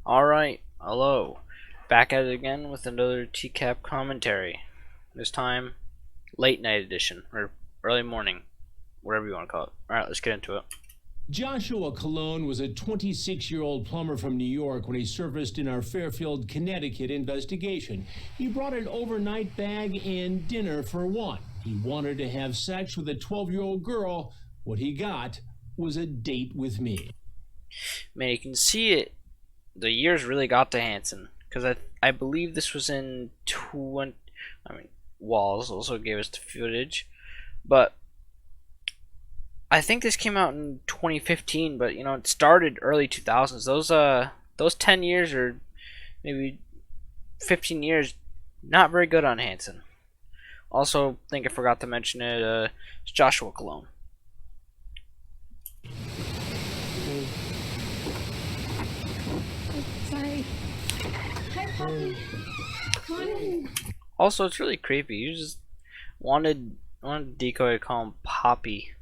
Alright, hello. Back at it again with another TCAP commentary. This time, late night edition, or early morning, whatever you want to call it. Alright, let's get into it. Joshua Cologne was a 26-year-old plumber from New York when he surfaced in our Fairfield, Connecticut investigation. He brought an overnight bag and dinner for one. He wanted to have sex with a 12-year-old girl. What he got was a date with me. Man, you can see it. The years really got to Hansen, because I believe this was in Walls also gave us the footage, but I think this came out in 2015. But you know, it started early 2000s. Those 10 years or maybe 15 years, not very good on Hansen. Also, I think I forgot to mention it. It's Joshua Cologne. Sorry. Hi, Poppy. Come on in. Also, it's really creepy. You just wanted Decoy to call him Poppy.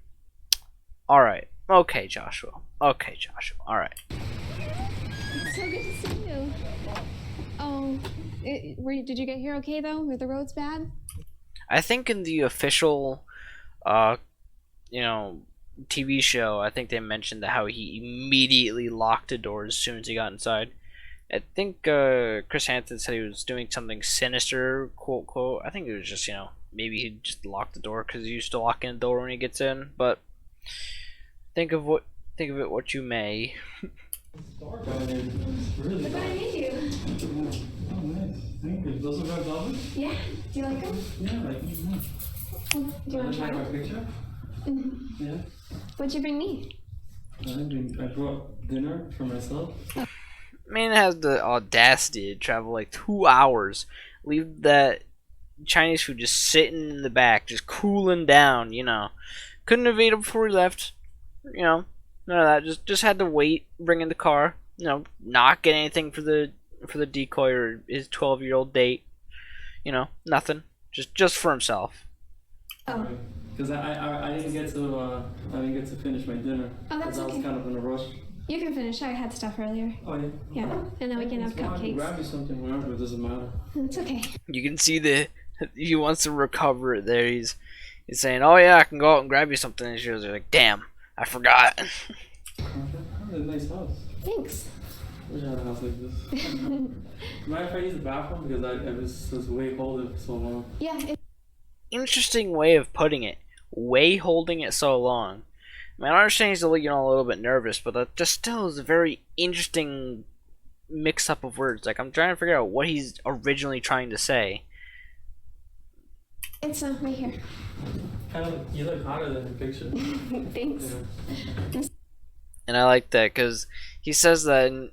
Alright. Okay, Joshua. Okay, Joshua. Alright. It's so good to see you. Oh, did you get here okay though? Were the roads bad? I think in the official, TV show, I think they mentioned how he immediately locked the door as soon as he got inside. I think Chris Hansen said he was doing something sinister, quote quote. I think it was just, maybe he just locked the door because he used to lock in the door when he gets in. But think of it what you may. Really Look what I made you. Oh, nice. Thank you. Those are red velvet? Yeah. Do you like them? Yeah, I like them. Do you want to try my them? picture? Mm-hmm. Yeah. What'd you bring me? I brought dinner for myself. Man has the audacity to travel like 2 hours, leave that Chinese food just sitting in the back, just cooling down. Couldn't have ate it before he left. None of that. Just had to wait, bring in the car. Not get anything for the decoy or his 12-year-old date. Nothing. Just for himself. Oh. Because I didn't get to finish my dinner. Oh, that's because I was okay. kind of in a rush. You can finish. I had stuff earlier. Oh yeah. Yeah, and then we can have It's fine. cupcakes. Grab me something whenever. It doesn't matter. It's okay. You can see he wants to recover it there. He's saying, "Oh yeah, I can go out and grab you something." And she's like, "Damn, I forgot." A nice house. Thanks. I wish I had a house like this. Mind if I use the bathroom because I was way holding for so long. Yeah. Interesting way of putting it. Way holding it so long. I mean, I understand he's a little bit nervous, but that just still is a very interesting mix-up of words. Like, I'm trying to figure out what he's originally trying to say. It's right here. You look hotter than the picture. Thanks. Yeah. And I like that because he says that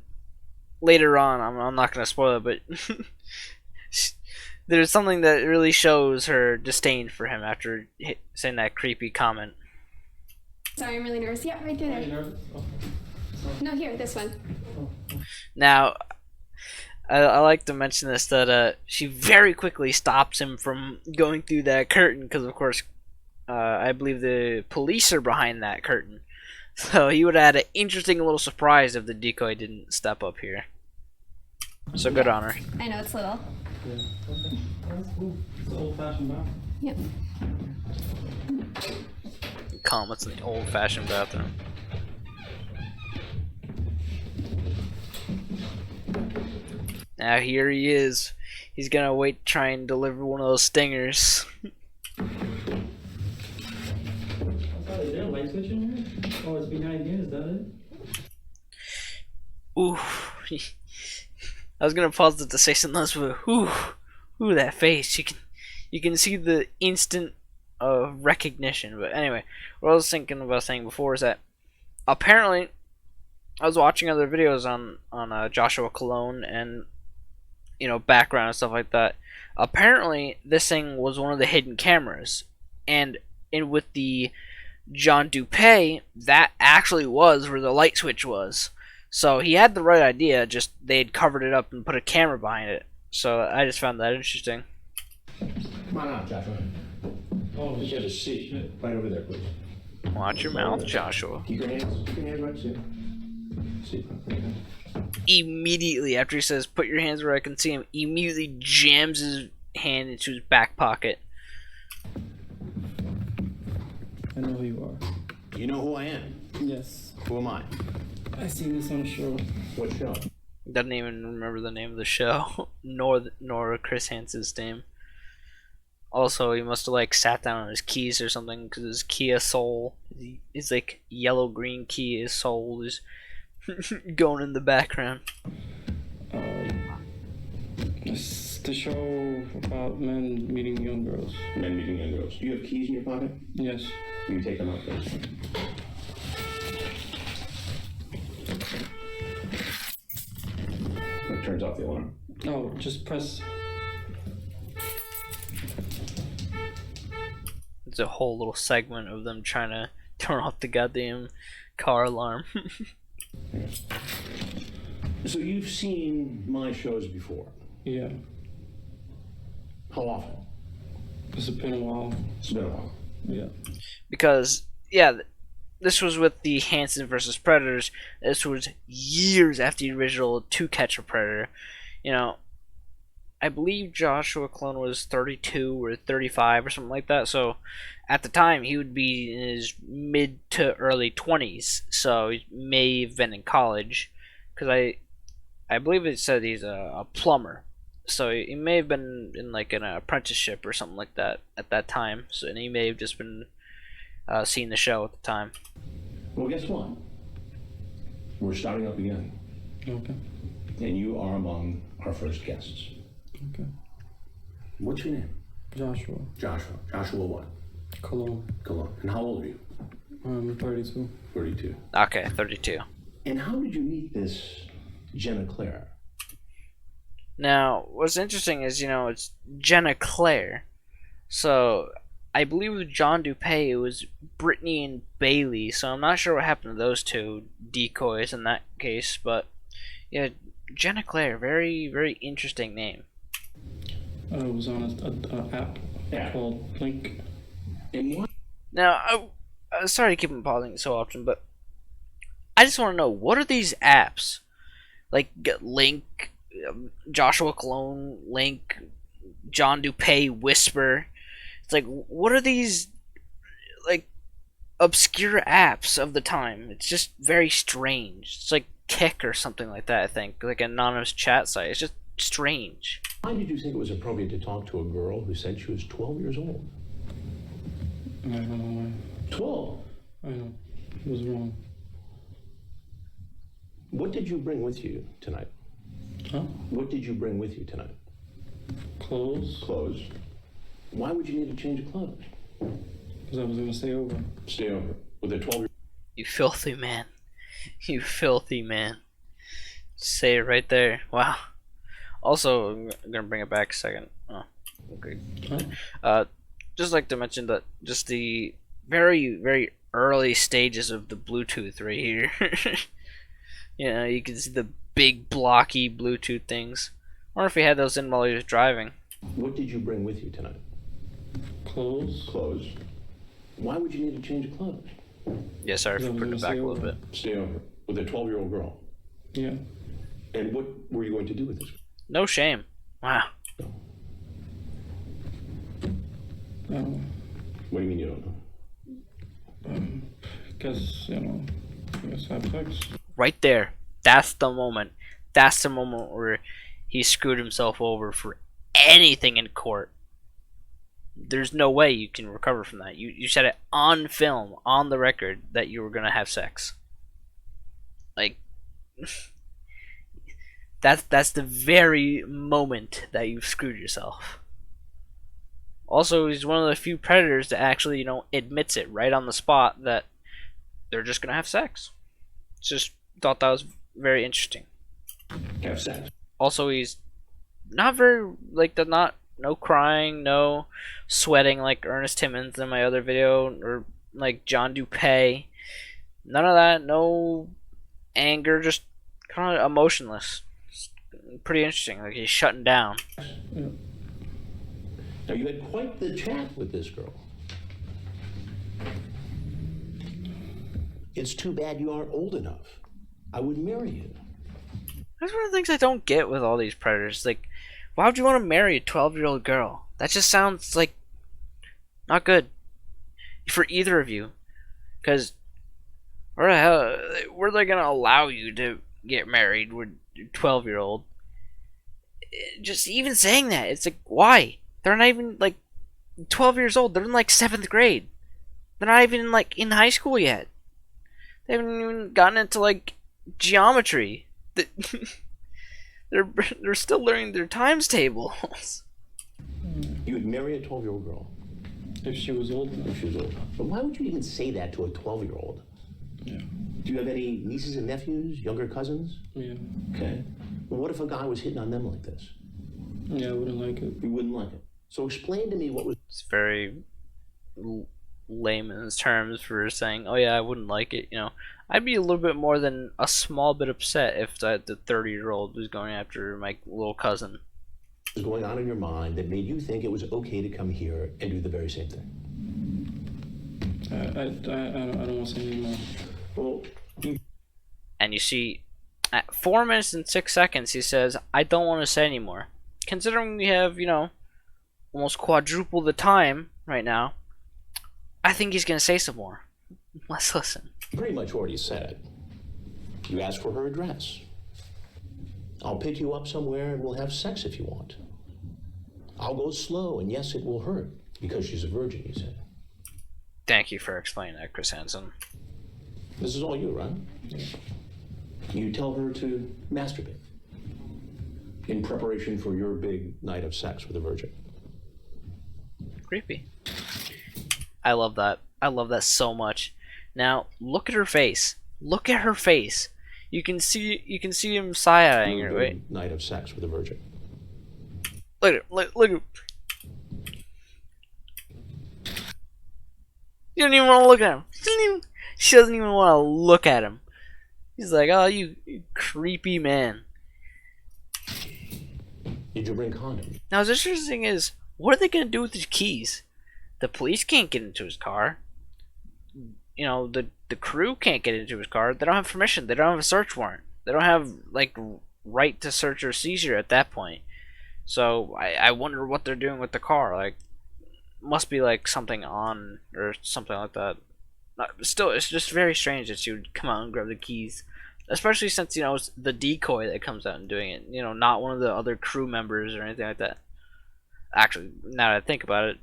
later on. I'm not going to spoil it, but there's something that really shows her disdain for him after saying that creepy comment. Sorry, I'm really nervous. Yeah, right through Are you there. nervous? Okay. No, here, this one. Now, I like to mention this, that she very quickly stops him from going through that curtain because, of course, I believe the police are behind that curtain. So he would have had an interesting little surprise if the decoy didn't step up here. So good on her. I know it's little. Yeah. Okay. That's cool. It's an old-fashioned bathroom. Yep. Comments in the old-fashioned bathroom. Now here he is. He's gonna wait to try and deliver one of those stingers. Is there a light switch in here? Oh, it's behind here. Is that it? Ooh. I was gonna pause it to say something else, but ooh, that face. You can see the instant recognition. But anyway, what I was thinking about saying before is that apparently I was watching other videos on Joshua Cologne and background and stuff like that. Apparently this thing was one of the hidden cameras, and with the John Dupay, that actually was where the light switch was. So he had the right idea, just they'd covered it up and put a camera behind it. So I just found that interesting. Come on out, Joshua. Oh, Just get a seat right over there, please. Watch your mouth, Joshua. Keep your hands right there. See. Immediately after he says, "Put your hands where I can see him," immediately jams his hand into his back pocket. I know who you are. You know who I am? Yes. Who am I? I seen this on a show. What show? Doesn't even remember the name of the show, nor Chris Hansen's name. Also, he must have like sat down on his keys or something because his Kia Soul, his like yellow green Kia Soul is going in the background. It's the show about men meeting young girls. Men meeting young girls. Do you have keys in your pocket? Yes. Can you take them out, please? It turns off the alarm. No, just press. It's a whole little segment of them trying to turn off the goddamn car alarm. So you've seen my shows before. Yeah. How often? It's been a while. It's been a while. Yeah. Because, yeah, this was with the Hansen versus Predators. This was years after the original To Catch a Predator. You know, I believe Joshua Clone was 32 or 35 or something like that. So at the time, he would be in his mid to early 20s. So he may have been in college. Because I believe it said he's a plumber. So he may have been in like an apprenticeship or something like that at that time. So and he may have just been seeing the show at the time. Well, guess what? We're starting up again. Okay. And you are among our first guests. Okay. What's your name? Joshua. Joshua. Joshua what? Cologne. Cologne. And how old are you? I'm 32. 32. Okay, 32. And how did you meet this Jenna Claire? Now, what's interesting is, you know, it's Jenna Claire. So, I believe with John Dupay, it was Brittany and Bailey. So, I'm not sure what happened to those two decoys in that case. But, yeah, Jenna Claire, very, very interesting name. It was on an app called Link. And what? Now, sorry to keep on pausing so often, but I just want to know, what are these apps? Like, Link, Joshua Clone, Link, John Dupay, Whisper. It's like, what are these, like, obscure apps of the time? It's just very strange. It's like Kick or something like that, I think. Like an anonymous chat site. It's just strange. Why did you think it was appropriate to talk to a girl who said she was 12 years old? I don't know why. 12? I know. It was wrong. What did you bring with you tonight? Huh? What did you bring with you tonight? Clothes? Clothes. Why would you need a change of clothes? Because I was going to stay over. Stay over with a 12-year-old. You filthy man. You filthy man. Say it right there. Wow. Also, I'm gonna bring it back a second. Oh, okay. Huh? Just like to mention that just the very, very early stages of the Bluetooth right here. You know, you can see the big blocky Bluetooth things. I wonder if he had those in while he was driving. What did you bring with you tonight? Clothes? Clothes. Why would you need a change of clothes? Yeah, sorry for Yeah, putting it back a little over. bit. Stay over with a 12-year-old girl. Yeah. And what were you going to do with this? No shame. Wow. Um, What do you mean you don't know? guess, you know, I guess have sex. Right there. That's the moment. That's the moment where he screwed himself over for anything in court. There's no way you can recover from that. You said it on film, on the record, that you were going to have sex. Like, that's the very moment that you've screwed yourself. Also, he's one of the few predators that actually, you know, admits it right on the spot that they're just going to have sex. Just thought that was very interesting. Have sex. Also, he's not very, like, no crying, no sweating like Ernest Timmons in my other video, or like John Dupay. None of that, no anger, just kind of emotionless. It's pretty interesting, like he's shutting down. Yeah. Now, you had quite the chat with this girl. It's too bad you aren't old enough I would marry you. That's one of the things I don't get with all these predators. Like, why would you want to marry a 12-year-old girl? That just sounds like not good for either of you. Because where the hell were they gonna allow you to get married with a 12-year-old? Just even saying that, it's like, why? They're not even like 12 years old. They're in like 7th grade. They're not even like in high school yet. They haven't even gotten into like geometry. They're still learning their times tables. You would marry a 12-year-old girl. If she was old enough. If she was old. But why would you even say that to a 12-year-old? Yeah. Do you have any nieces and nephews, younger cousins? Yeah. Okay. Well, what if a guy was hitting on them like this? Yeah, I wouldn't like it. You wouldn't like it. So explain to me what was... It's very layman's terms for saying, "Oh yeah, I wouldn't like it." You know, I'd be a little bit more than a small bit upset if the 30-year-old was going after my little cousin. going on in your mind that made you think it was okay to come here and do the very same thing? I don't want to say anymore. Well, And you see, at 4 minutes and 6 seconds, he says, "I don't want to say anymore." Considering we have, you know, almost quadruple the time right now, I think he's going to say some more. Let's listen. pretty much already said. You asked for her address. I'll pick you up somewhere and we'll have sex if you want. I'll go slow, and yes, it will hurt, because she's a virgin, you said. Thank you for explaining that, Chris Hansen. This is all you, right? Yeah. You tell her to masturbate in preparation for your big night of sex with a virgin. Creepy. I love that. I love that so much. Now, look at her face. Look at her face. You can see him side-eyeing her, right? Night of sex with a virgin. Look at her. Look at her. You don't even want to look at him. She doesn't even want to look at him. He's like, "Oh, you creepy man." Did you bring condoms? Now, what's interesting is, what are they going to do with his keys? The police can't get into his car. You know, the crew can't get into his car. They don't have permission. They don't have a search warrant. They don't have, like, right to search or seizure at that point. So, I wonder what they're doing with the car. Like, must be, like, something on or something like that. Still, it's just very strange that she would come out and grab the keys. Especially since, you know, it's the decoy that comes out and doing it. You know, not one of the other crew members or anything like that. Actually, now that I think about it.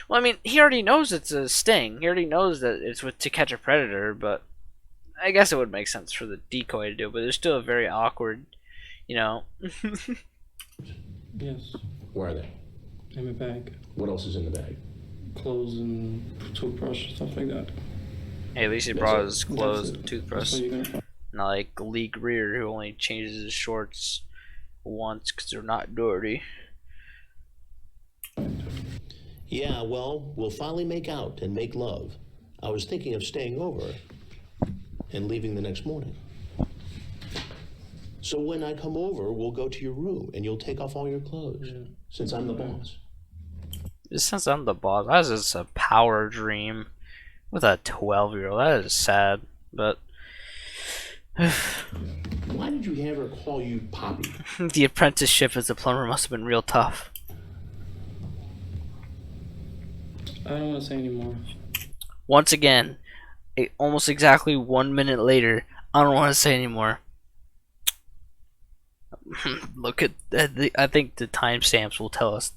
Well, I mean, he already knows it's a sting. He already knows that it's to catch a predator, but I guess it would make sense for the decoy to do it, but it's still a very awkward, you know. Yes. Where are they? In my bag. What else is in the bag? Clothes and toothbrush, stuff like that. Hey, at least he That's brought it. his clothes That's and it. That's toothbrush. what you're gonna find. Not like Lee Greer, who only changes his shorts once because they're not dirty. Yeah, well, we'll finally make out and make love. I was thinking of staying over and leaving the next morning. So when I come over, we'll go to your room and you'll take off all your clothes, since I'm the boss. Since I'm the boss, that is just a power dream with a 12-year-old. That is sad, but Why did you have her call you Poppy? the apprenticeship as a plumber must have been real tough. I don't want to say anymore. Once again, almost exactly 1 minute later, I don't want to say anymore. Look at I think the timestamps will tell us.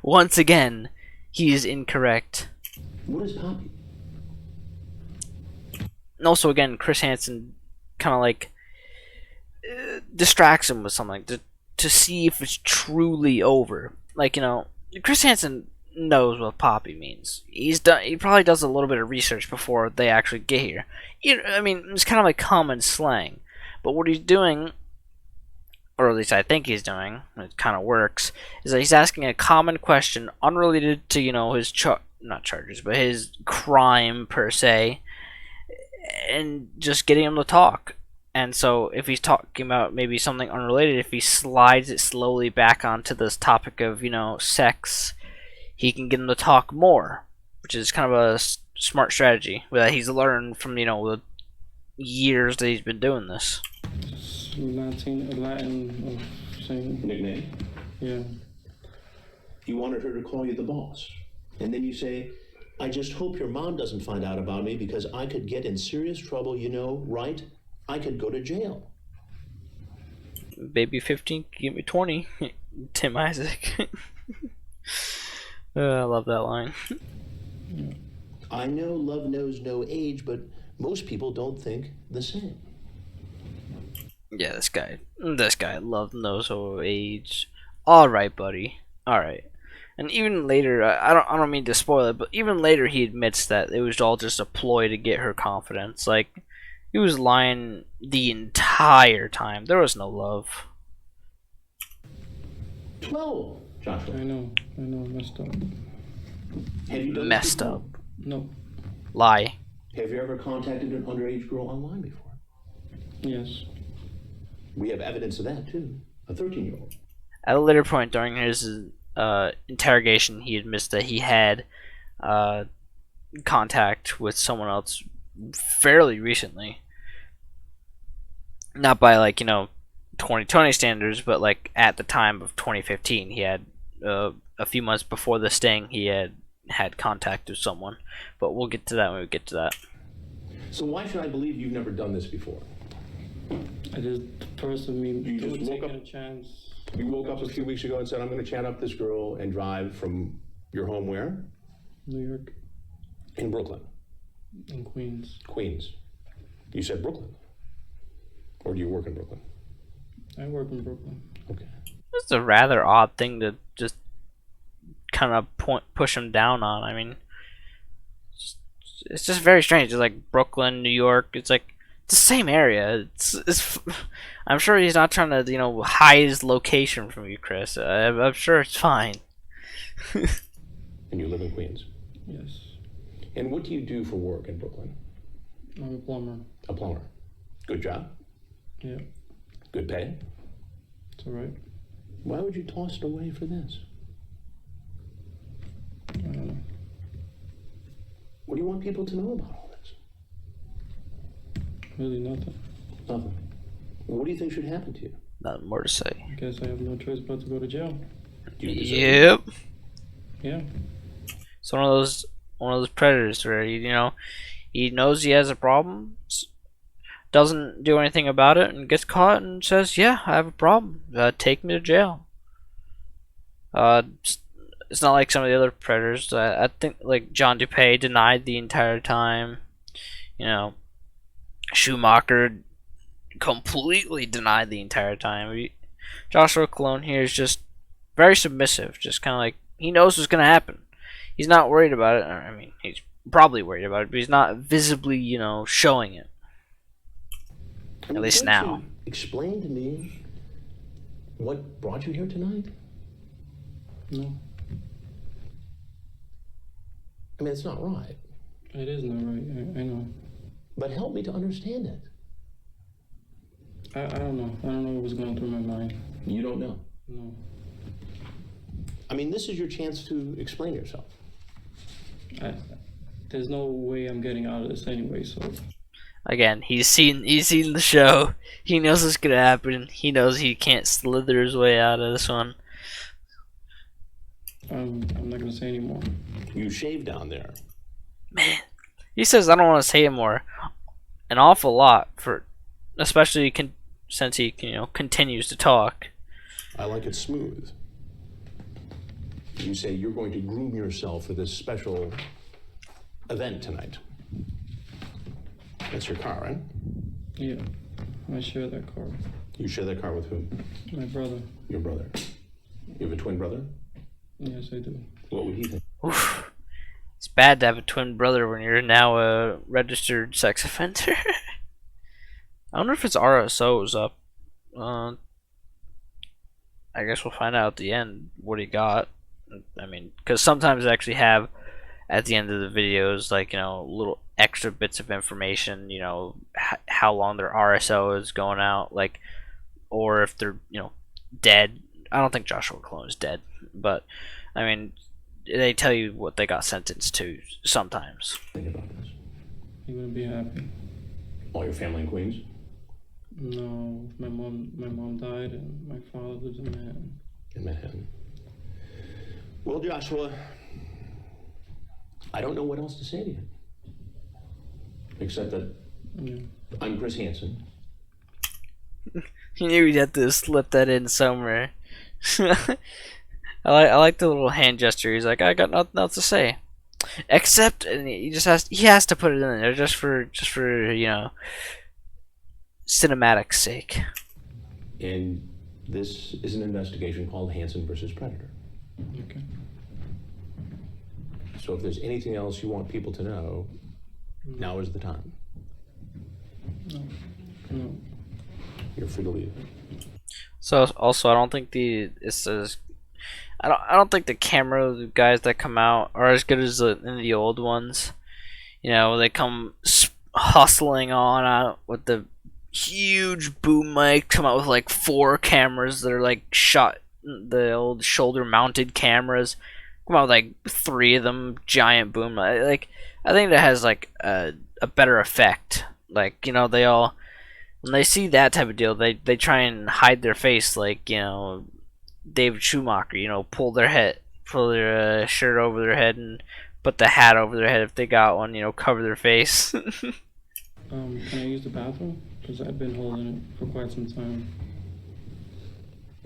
Once again, he is incorrect. What is Poppy? And also, again, Chris Hansen kind of like distracts him with something to see if it's truly over. Like, you know, Chris Hansen knows what Poppy means. He probably does a little bit of research before they actually get here. I mean, it's kind of like common slang. But what he's doing, or at least I think he's doing, it kind of works, is that he's asking a common question unrelated to, you know, his not charges, but his crime per se, and just getting him to talk. And so if he's talking about maybe something unrelated, if he slides it slowly back onto this topic of, you know, sex, he can get him to talk more, which is kind of a smart strategy that he's learned from, you know, years that he's been doing this. Latin saying. Nickname? Yeah. You wanted her to call you the boss. And then you say, I just hope your mom doesn't find out about me because I could get in serious trouble, you know, right? I could go to jail. Baby 15, give me 20. Tim Isaac. I love that line. I know love knows no age, but most people don't think the same. Yeah, this guy love knows no age. All right, buddy. All right. And even later, I don't mean to spoil it, but even later he admits that it was all just a ploy to get her confidence. Like, he was lying the entire time. There was no love. 12, Joshua. I know, messed up. Have you done this Messed before? up. No. Lie. Have you ever contacted an underage girl online before? Yes. We have evidence of that, too. A 13-year-old. At a later point during his interrogation, he admits that he had contact with someone else fairly recently. Not by, like, 2020 standards, but like at the time of 2015, he had a few months before the sting, he had contact with someone. But we'll get to that when we get to that. So why should I believe you've never done this before? I just first of me You just woke taking up- a chance. You woke up a few weeks ago and said, I'm going to chat up this girl and drive from your home where? New York In Brooklyn. and Queens. Queens. You said Brooklyn. Or do you work in Brooklyn? I work in Brooklyn. Okay. It's a rather odd thing to just kind of push him down on. I mean, it's just very strange. It's like Brooklyn, New York. It's like it's the same area. It's I'm sure he's not trying to hide his location from you, Chris. I'm sure it's fine. And you live in Queens. Yes. And what do you do for work in Brooklyn? I'm a plumber. A plumber. Good job? Yeah. Good pay? It's alright. Why would you toss it away for this? I don't know. What do you want people to know about all this? Really nothing. Nothing. What do you think should happen to you? Nothing more to say. I guess I have no choice but to go to jail. Do you deserve it? Yep. Yeah. It's one of those predators where he knows he has a problem, doesn't do anything about it, and gets caught and says, "Yeah, I have a problem. Take me to jail." It's not like some of the other predators. I think like John DuPay denied the entire time. Schumacher completely denied the entire time. Joshua Cologne here is just very submissive, just kind of like he knows what's gonna happen. He's not worried about it. I mean, he's probably worried about it, but he's not visibly, showing it. At least Can't now. you explain to me what brought you here tonight? No. I mean, it's not right. It is not right. I know. But help me to understand it. I don't know. I don't know what was going through my mind. You don't know. No. I mean, this is your chance to explain yourself. There's no way I'm getting out of this anyway, so. Again, he's seen the show. He knows what's gonna happen. He knows he can't slither his way out of this one. I'm not gonna say anymore. You shave down there. Man, he says I don't want to say anymore. An awful lot especially since he continues to talk. I like it smooth. You say you're going to groom yourself for this special event tonight. That's your car, right? Yeah, I share that car. You share that car with whom? My brother. Your brother. You have a twin brother? Yes, I do. What would he think? Oof. It's bad to have a twin brother when you're now a registered sex offender. I wonder if his RSO is up. I guess we'll find out at the end what he got. I mean, because sometimes they actually have at the end of the videos, like, little extra bits of information, how long their RSO is going out, like, or if they're, dead. I don't think Joshua Cologne is dead, but, I mean, they tell you what they got sentenced to sometimes. Think about this. He wouldn't be happy. All your family in Queens? No, my mom died, and my father lives in Manhattan. In Manhattan. Well, Joshua, I don't know what else to say to you. Except that I'm Chris Hansen. He knew he'd have to slip that in somewhere. I like the little hand gesture. He's like, I got nothing else to say, except, and he has to put it in there just for cinematic sake. And this is an investigation called Hansen versus Predator. Okay. So if there's anything else you want people to know, now is the time. No. You're free to leave. So also, I don't think I don't think the camera guys that come out are as good as the old ones. You know, they come hustling on out with the huge boom mic, come out with like 4 cameras that are like shot, the old shoulder mounted cameras. Come out with like 3 of them, giant boom. Like, I think that has like a better effect. Like, you know, they all, when they see that type of deal, they try and hide their face, like, you know, David Schumacher, you know, pull their shirt over their head and put the hat over their head if they got one, you know, cover their face. Can I use the bathroom? Because I've been holding it for quite some time.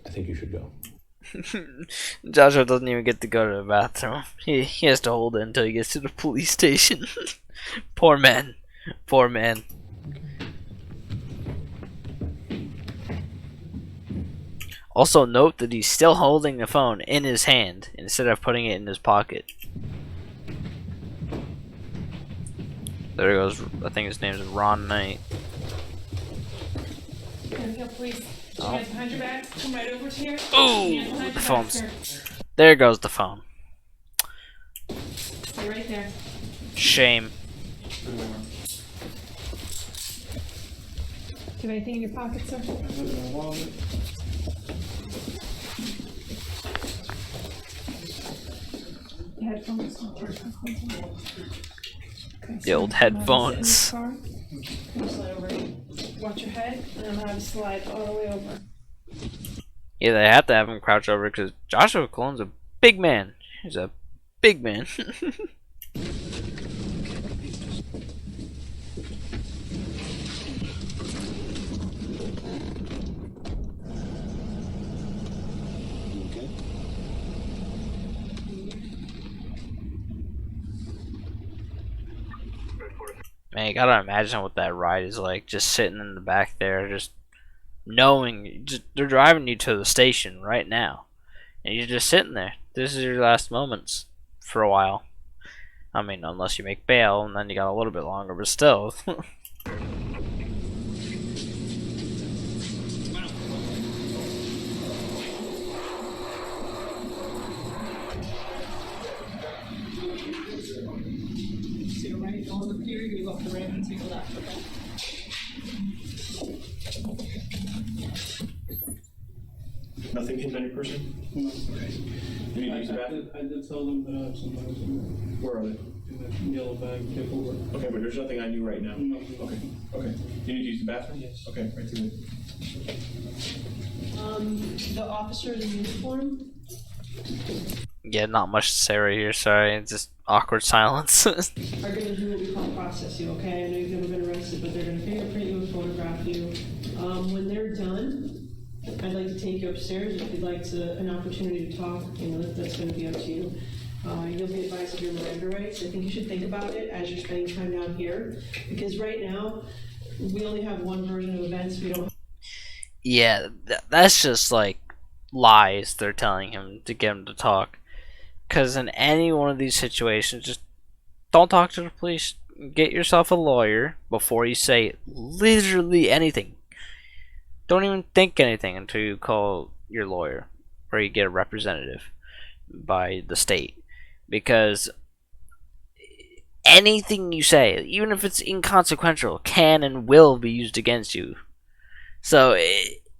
I think you should go. Joshua doesn't even get to go to the bathroom. He has to hold it until he gets to the police station. Poor man. Poor man. Also note that he's still holding the phone in his hand instead of putting it in his pocket. There he goes. I think his name is Ron Knight. Please. Hands behind your back. Come right over here. Ooh, the phone's. There goes the phone. Stay right there. Shame. Do you have anything in your pocket, sir? Headphones. Okay, The old headphones. Watch your head, and I'm gonna have you slide all the way over. Yeah, they have to have him crouch over because Joshua Clone's a big man. He's a big man. Man, you gotta imagine what that ride is like, just sitting in the back there, just knowing they're driving you to the station right now, and you're just sitting there. This is your last moments for a while. I mean, unless you make bail, and then you got a little bit longer, but still. Nothing hidden on your person? No. Okay. You need to use the bathroom? I did tell them that I have some bags in Where are they? the yellow bag paperwork. Okay, but there's nothing on you right now. No. Okay. Okay. You need to use the bathroom? Yes. Okay, right through there. The officers in uniform. Yeah, not much to say right here. Sorry, it's just awkward silence. Are gonna do what we call process you, okay? I know you've never been arrested, but they're gonna fingerprint you and photograph you. When they're done, I'd like to take you upstairs if you'd like an opportunity to talk. You know, that's gonna be up to you. You'll be advised of your Miranda rights. I think you should think about it as you're spending time down here, because right now we only have one version of events. We don't. Yeah, that's just like lies they're telling him to get him to talk. Because in any one of these situations, just don't talk to the police. Get yourself a lawyer before you say literally anything. Don't even think anything until you call your lawyer or you get a representative by the state. Because anything you say, even if it's inconsequential, can and will be used against you. So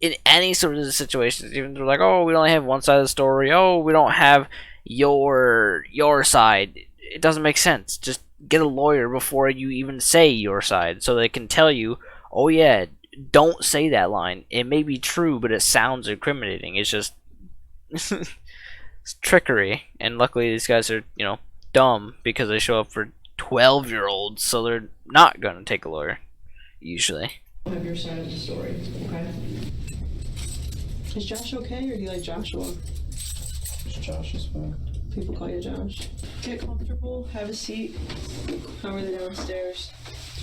in any sort of situations, even they're like, oh, we only have one side of the story. Oh, we don't have your side. It doesn't make sense. Just get a lawyer before you even say your side, so they can tell you, oh yeah, don't say that line. It may be true, but it sounds incriminating. It's just it's trickery. And luckily these guys are, you know, dumb because they show up for 12-year-olds, so they're not going to take a lawyer, usually. Have your side of the story, okay? Is Josh okay, or do you like Joshua? Josh is fine. People call you Josh. Get comfortable, have a seat. How are they downstairs?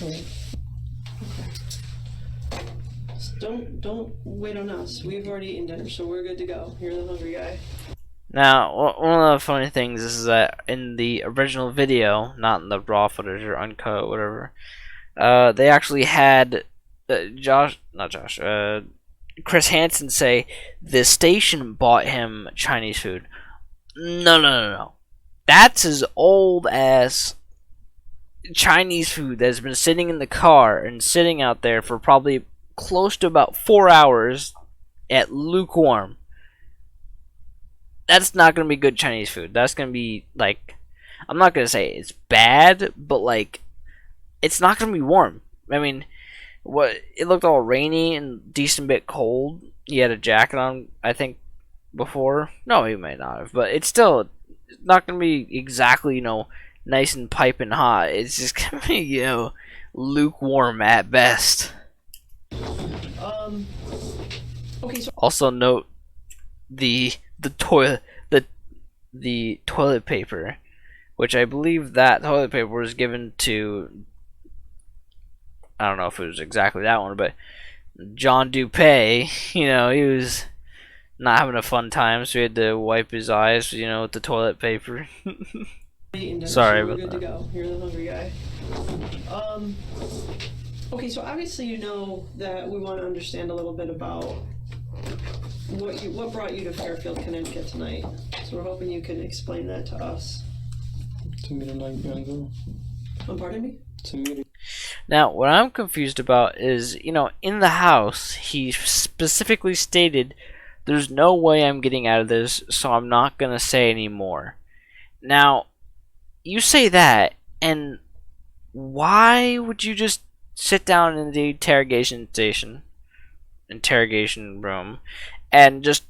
Right. Okay. Just don't wait on us. We've already eaten dinner, so we're good to go. You're the hungry guy. Now, one of the funny things is that in the original video, not in the raw footage or uncut, whatever, they actually had Chris Hansen say the station bought him Chinese food. No. That's his old ass Chinese food that's been sitting in the car and sitting out there for probably close to about 4 hours at lukewarm. That's not going to be good Chinese food. That's going to be, like, I'm not going to say it's bad, but, like, it's not going to be warm. I mean, it looked all rainy and decent bit cold. He had a jacket on, I think, before. No, he might not have, but it's still not going to be exactly, you know, nice and piping hot. It's just going to be, you know, lukewarm at best. Okay, so Also note the toilet paper, which I believe that toilet paper was given to, I don't know if it was exactly that one, but John Dupay, you know, he was not having a fun time, so he had to wipe his eyes, you know, with the toilet paper. Sorry we're about good that. to go. You're the hungry guy. Okay, so obviously you know that we want to understand a little bit about what brought you to Fairfield, Connecticut tonight. So we're hoping you can explain that to us. To meet a young girl. Pardon me? To meet Now, what I'm confused about is, you know, in the house, he specifically stated, there's no way I'm getting out of this, so I'm not going to say any more. Now, you say that, and why would you just sit down in the interrogation room, and just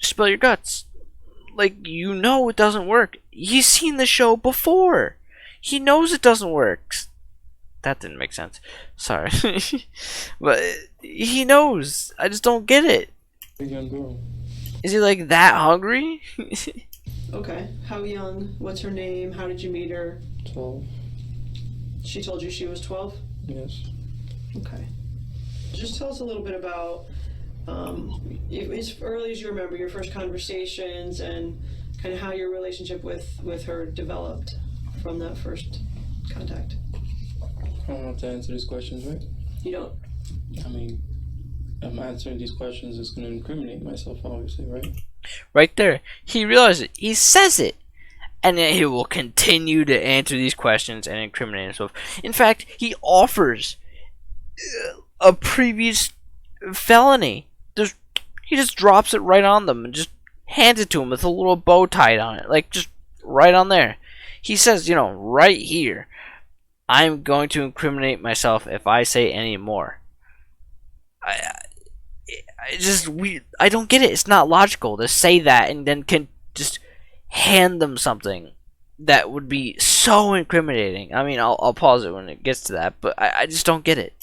spill your guts? Like, you know it doesn't work. He's seen the show before. He knows it doesn't work. That didn't make sense. Sorry. But he knows. I just don't get it. a young girl. Is he like that hungry? Okay. How young? What's her name? How did you meet her? 12. She told you she was 12? Yes. Okay. Just tell us a little bit about, as early as you remember, your first conversations and kind of how your relationship with her developed from that first contact. I don't have to answer these questions, right? You don't? I mean, I'm answering these questions is going to incriminate myself, obviously, right? Right there. He realizes it. He says it. And then he will continue to answer these questions and incriminate himself. In fact, he offers a previous felony. He just drops it right on them and just hands it to him with a little bow tied on it. Like, just right on there. He says, you know, right here, I'm going to incriminate myself if I say any more. I don't get it. It's not logical to say that and then can just hand them something that would be so incriminating. I mean, I'll pause it when it gets to that, but I just don't get it.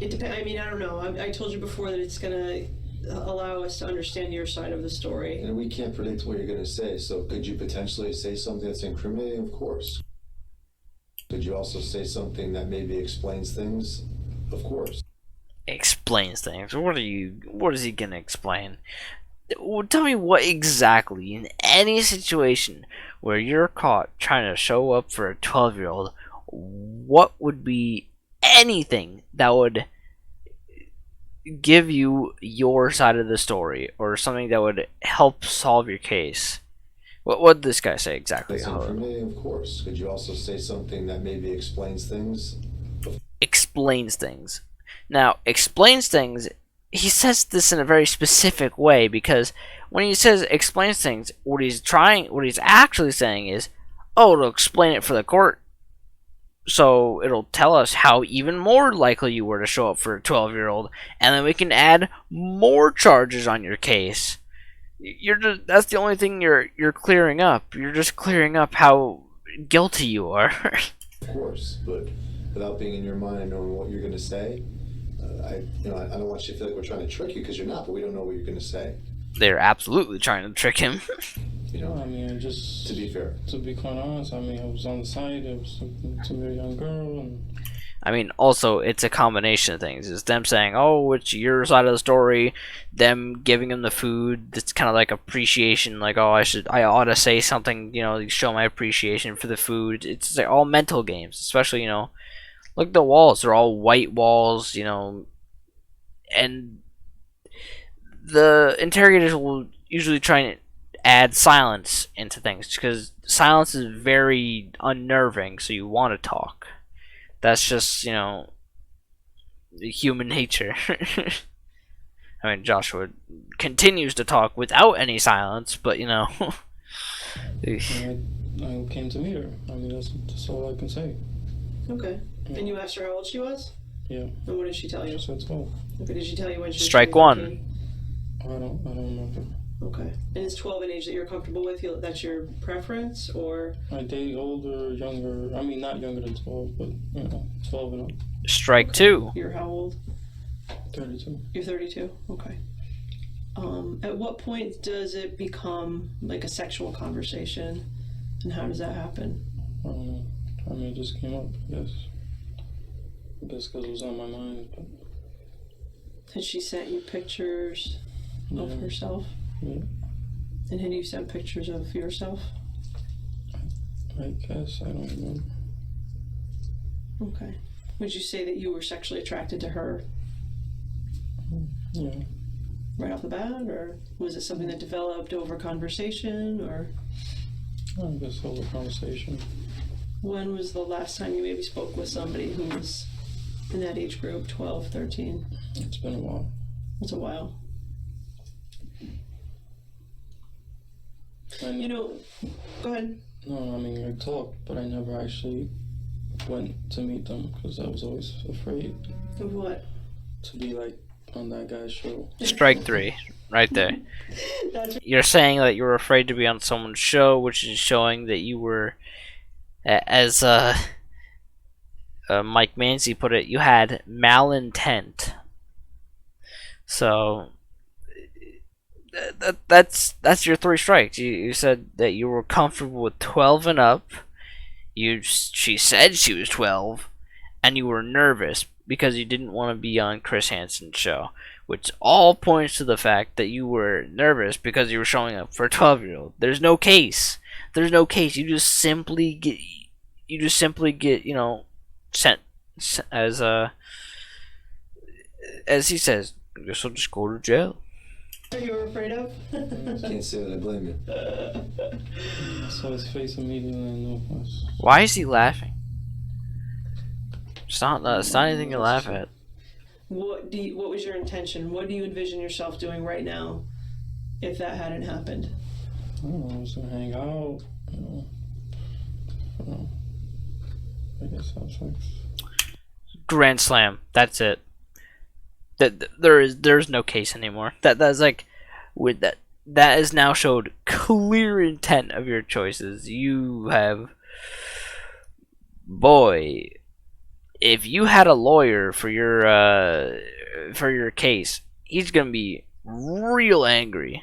It depends. I mean, I don't know. I told you before that it's gonna allow us to understand your side of the story. And we can't predict what you're going to say, so could you potentially say something that's incriminating? Of course. Could you also say something that maybe explains things? Of course. Explains things. What is he gonna explain? Tell me what exactly, in any situation where you're caught trying to show up for a 12-year-old, what would be anything that would give you your side of the story, or something that would help solve your case? What did this guy say exactly? That's incriminating, of course. Could you also say something that maybe explains things? Explains things. Now, explains things, he says this in a very specific way, because when he says explains things, what he's actually saying is, oh, to explain it for the court, so it'll tell us how even more likely you were to show up for a 12-year-old, and then we can add more charges on your case. You're just, that's the only thing you're clearing up. You're just clearing up how guilty you are. Of course, but without being in your mind and knowing what you're going to say, I don't want you to feel like we're trying to trick you, because you're not, but we don't know what you're going to say. They're absolutely trying to trick him. You know, I mean, just to be fair. To be quite honest, I mean, I was on the side. It was to a young girl, and I mean, also, it's a combination of things. It's them saying, oh, it's your side of the story, them giving him the food. It's kind of like appreciation, like, oh, I ought to say something, show my appreciation for the food. It's like all mental games, especially, look at the walls. They're all white walls, and the interrogators will usually try and add silence into things, because silence is very unnerving, so you want to talk. That's just, human nature. I mean, Joshua continues to talk without any silence, but, I came to meet her. I mean, that's all I can say. Okay. And you asked her how old she was? Yeah. And what did she tell you? She said 12. Okay, did she tell you when she was Strike 13? one. I don't remember. Okay. And is 12 an age that you're comfortable with? That's your preference, or? I date older, younger. I mean, not younger than 12, but 12 and up. Strike two. You're how old? 32. You're 32. Okay. At what point does it become like a sexual conversation, and how does that happen? I don't know. I mean, it just came up, I guess. I guess because it was on my mind. But Had she sent you pictures of herself? Yeah. And had you sent pictures of yourself? I guess, I don't remember. Okay. Would you say that you were sexually attracted to her Yeah. right off the bat, or was it something that developed over conversation, or I guess over conversation. when was the last time you maybe spoke with somebody who was in that age group, 12, 13? It's been a while. It's a while. And Go ahead. no, I mean, I talked, but I never actually went to meet them because I was always afraid Of what? to be like on that guy's show. Strike three. Right there. That's You're saying that you were afraid to be on someone's show, which is showing that you were, as Mike Manzi put it, you had malintent. So that's your three strikes. You said that you were comfortable with 12 and up. She said she was 12, and you were nervous because you didn't want to be on Chris Hansen's show, which all points to the fact that you were nervous because you were showing up for a 12-year-old. There's no case. There's no case. You just simply get sent as he says, I guess I'll just go to jail. what you were afraid of? Can't say that I blame you. I saw his face immediately and I knew it was. Why is he laughing? It's not anything to laugh at. What was your intention? What do you envision yourself doing right now if that hadn't happened? I don't know, I was gonna hang out, I guess have sex. Grand slam. That's it. There's no case anymore. That's like with that. That is now showed clear intent of your choices. You have, boy, if you had a lawyer for your case, he's gonna be real angry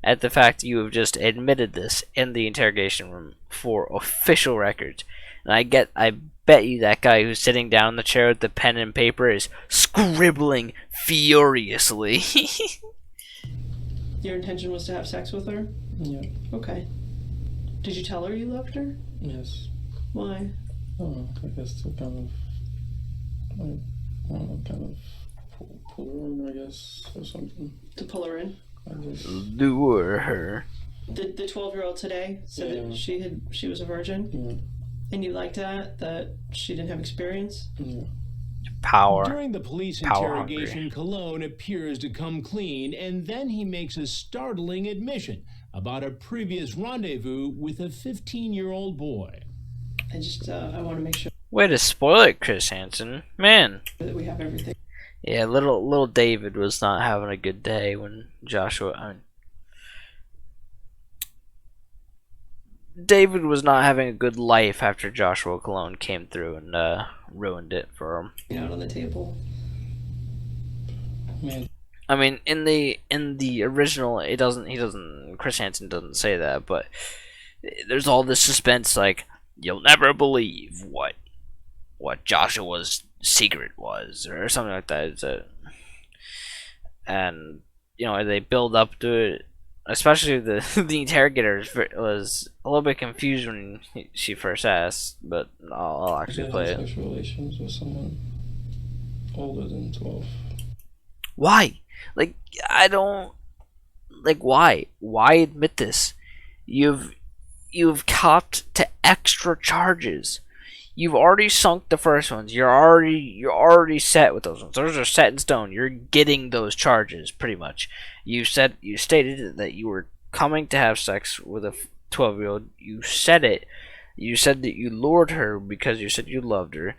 at the fact that you have just admitted this in the interrogation room for official records. And I bet you that guy who's sitting down in the chair with the pen and paper is scribbling furiously. Your intention was to have sex with her? Yeah. Okay. Did you tell her you loved her? Yes. Why? I don't know, I guess to kind of, pull her in, I guess, or something. To pull her in? I just, Lure her. The 12-year-old today said Yeah. that she was a virgin, yeah, and you liked that she didn't have experience. yeah. Power. During the police Power interrogation, hungry. Cologne appears to come clean, and then he makes a startling admission about a previous rendezvous with a 15-year-old boy. I just I want to make sure Way to spoil it, Chris Hansen. Man. that we have everything. Yeah, little David was not having a good day when David was not having a good life after Joshua Cologne came through and ruined it for him. Out on the table. Man, I mean, in the original, Chris Hansen doesn't say that, but there's all this suspense, like, you'll never believe what Joshua's secret was, or something like that. And they build up to it. Especially the the interrogator was a little bit confused when she first asked, but I'll actually play it. Sexual relations with someone older than 12. Why? Like, I don't like why? Why admit this? You've copped to extra charges. You've already sunk the first ones. You're already set with those ones. Those are set in stone. You're getting those charges pretty much. You stated that you were coming to have sex with a 12-year-old. You said it. You said that you lured her because you said you loved her.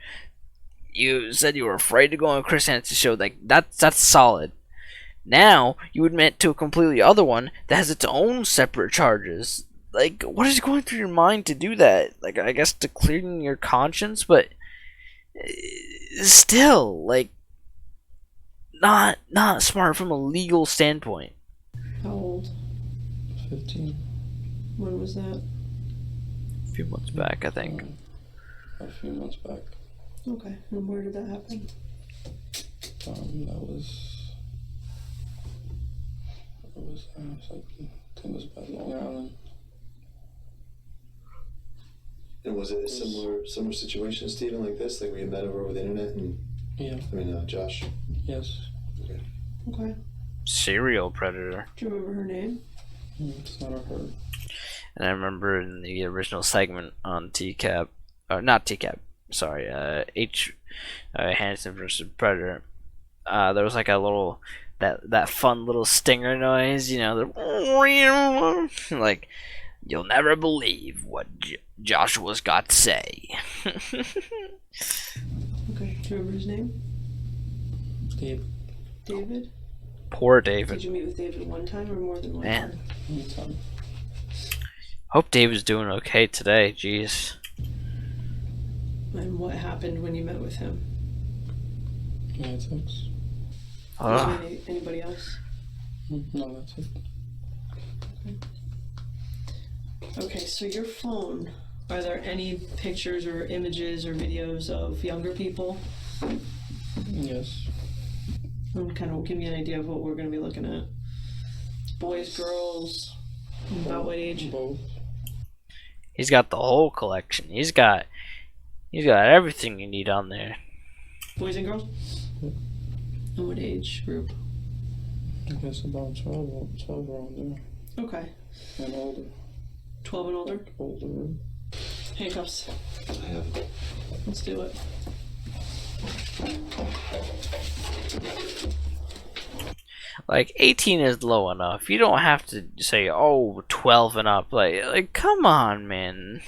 You said you were afraid to go on Chris Hansen's show. Like, that's solid. Now you admit to a completely other one that has its own separate charges. Like, what is going through your mind to do that? Like, I guess to clearing your conscience, but still, like, not smart from a legal standpoint. How old? 15. When was that? A few months back, I think. A few months back. Okay. And where did that happen? That was like, I think it was by Long Island. And was it a similar situation, Stephen, like this? Like we had met over the internet and... Yeah. I mean, Josh? Yes. Okay. Okay. Serial predator. Do you remember her name? It's not a her. And I remember in the original segment on TCAP, or not TCAP, sorry, Hansen versus Predator, there was like a little, that fun little stinger noise, the like, you'll never believe what Joshua's got to say. Okay. Do you remember his name? Dave. David? Poor Did David. you meet with David one time or more than one Man. time? Anytime. Hope David's doing okay today, jeez. And what happened when you met with him? Yeah, it sucks. Anybody else? No, that's it. Okay, so your phone, are there any pictures or images or videos of younger people? Yes. And kind of give me an idea of what we're going to be looking at. Boys, girls, about what age? Both. He's got the whole collection. He's got everything you need on there. Boys and girls? Yep. And what age group? I guess about 12 around there. Okay. And older. 12 and older? Older. Handcuffs. I have... Let's do it. Like, 18 is low enough. You don't have to say, oh, 12 and up. Like come on, man.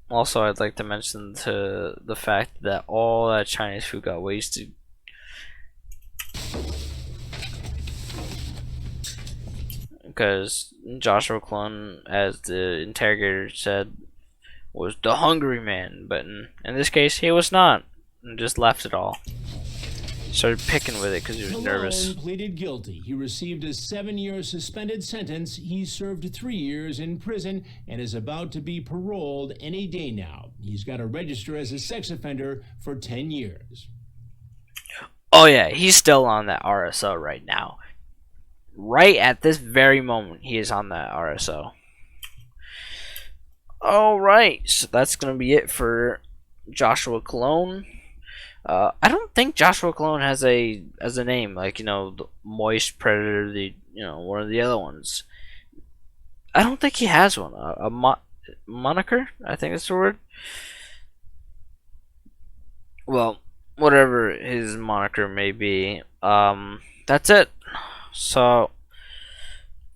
Also, I'd like to mention the fact that all that Chinese food got wasted. Because Joshua Cologne, as the interrogator said, was the hungry man, but in this case, he was not, and just left it all. Started picking with it because he was nervous. Cologne pleaded guilty. He received a 7-year suspended sentence. He served 3 years in prison and is about to be paroled any day now. He's got to register as a sex offender for 10 years. Oh yeah, he's still on that RSO right now. Right at this very moment, he is on that RSO. Alright, so that's going to be it for Joshua Cologne. I don't think Joshua Cologne has a name, like, the Moist Predator, one of the other ones. I don't think he has one. A moniker, I think that's the word. Well, whatever his moniker may be. That's it. So,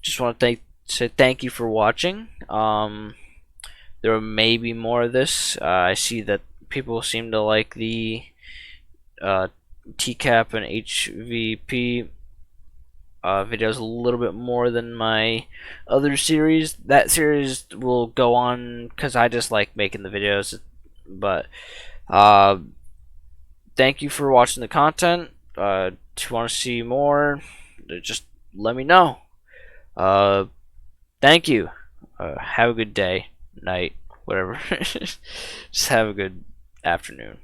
just want to say thank you for watching. There may be more of this. I see that people seem to like the TCAP and HVP videos a little bit more than my other series. That series will go on because I just like making the videos. But thank you for watching the content. If you want to see more, just let me know. Thank you. Have a good day, night, whatever. Just have a good afternoon.